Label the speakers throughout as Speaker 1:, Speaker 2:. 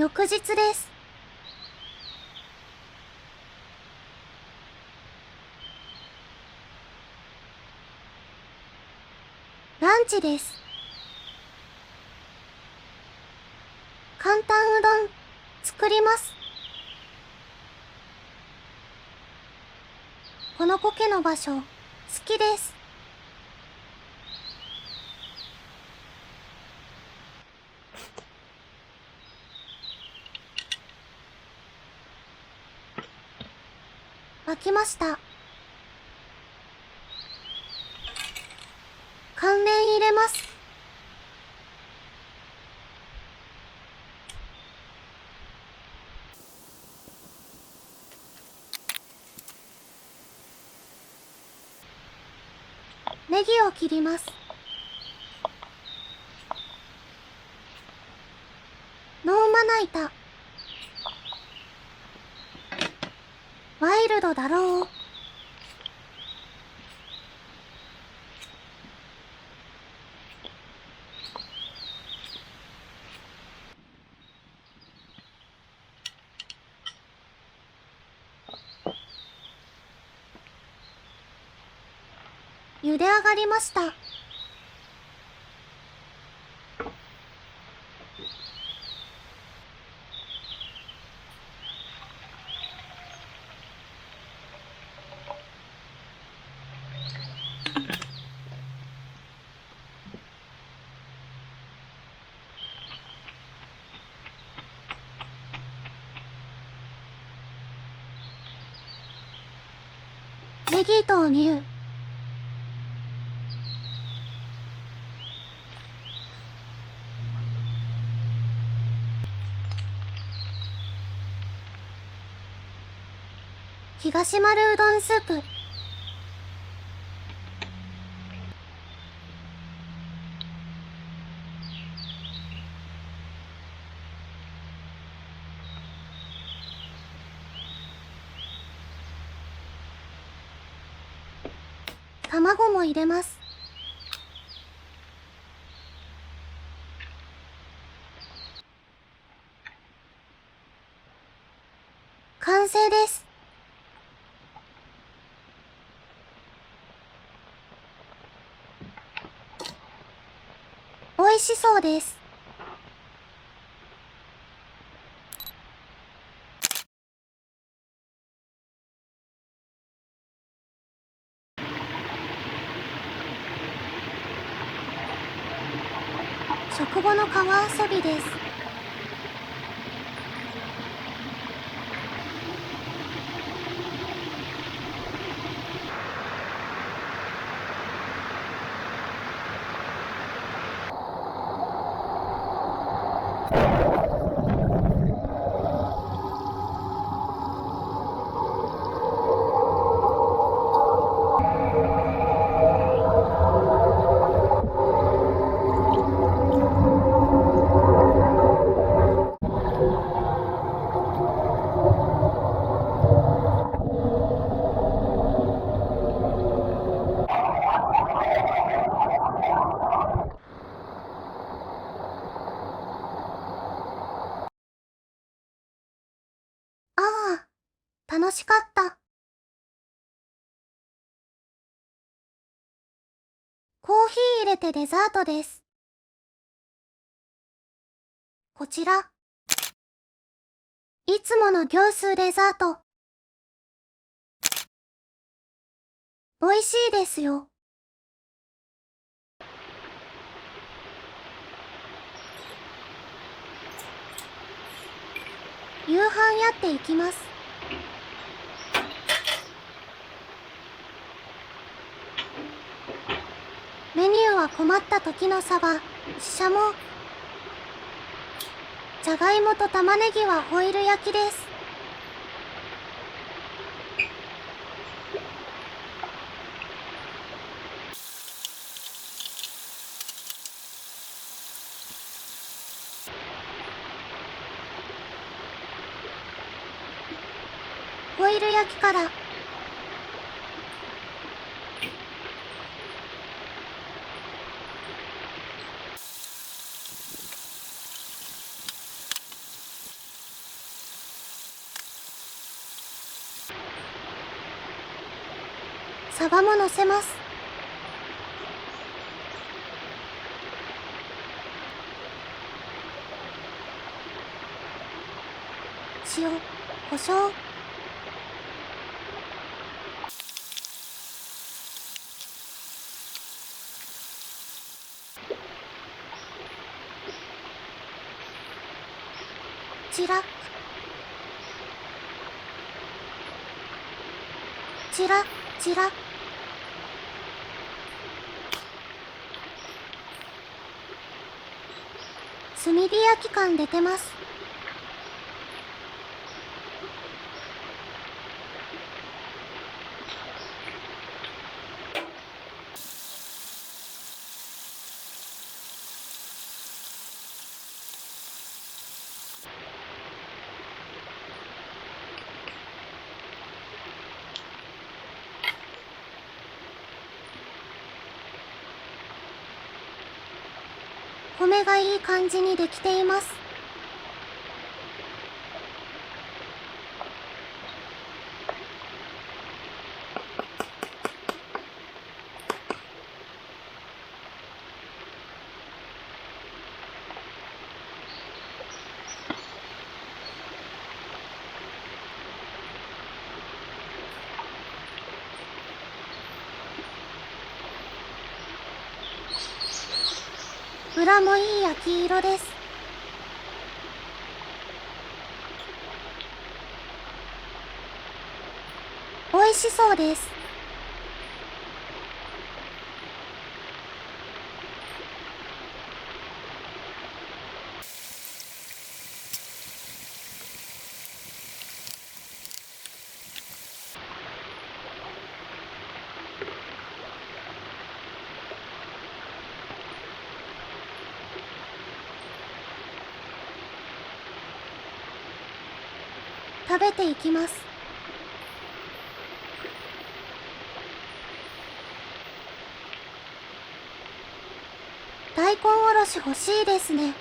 Speaker 1: 翌日です。ランチです。簡単うどん、作ります。この苔の場所、好きです。沸きました。乾麺入れます。ネギを切ります。ノーまな板。ワイルドだろう。茹で上がりました。ネギ投入。東丸うどんスープ。卵も入れます。完成です。美味しそうです。食後の川遊びです。ああ、楽しかった。コーヒー入れてデザートです。こちら。いつもの業スーデザート。美味しいですよ。夕飯やっていきます。メニューは困った時のサバ、シシャモ。じゃがいもと玉ねぎはホイル焼きです。ホイル焼きからサバも乗せます。塩、胡椒。チラチラチラ。炭火焼き感出てます。米がいい感じにできています。裏もいい焼き色です。美味しそうです。食べていきます。大根おろし欲しいですね。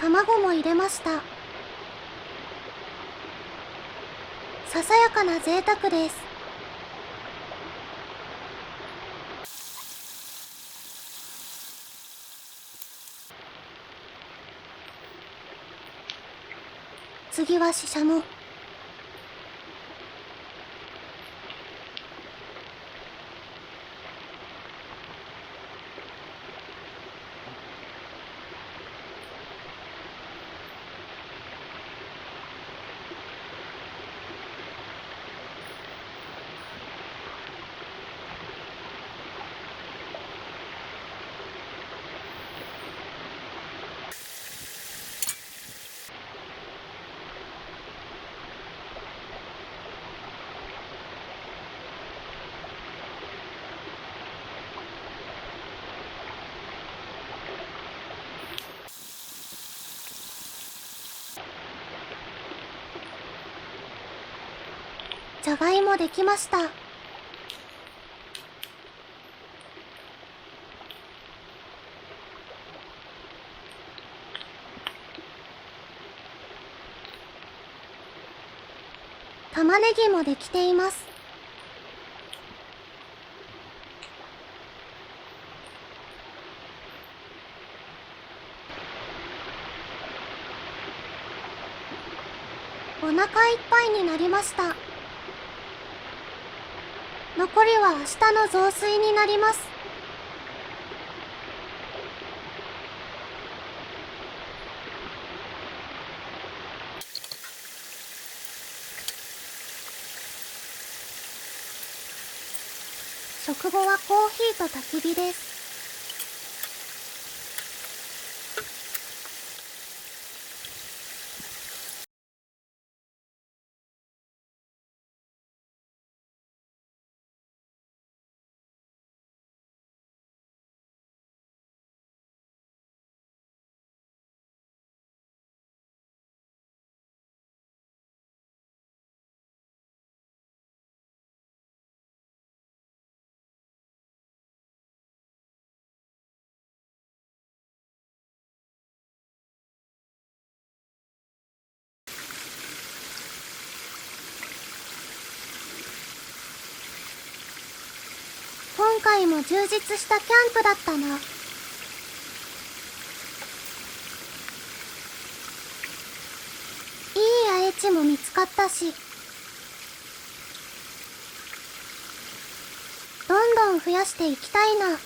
Speaker 1: 卵も入れました。ささやかな贅沢です。次はししゃも。じゃがいもできました。玉ねぎもできています。お腹いっぱいになりました。残りは明日の雑炊になります。食後はコーヒーと焚き火です。外も充実したキャンプだったな。いい愛知も見つかったし、どんどん増やしていきたいな。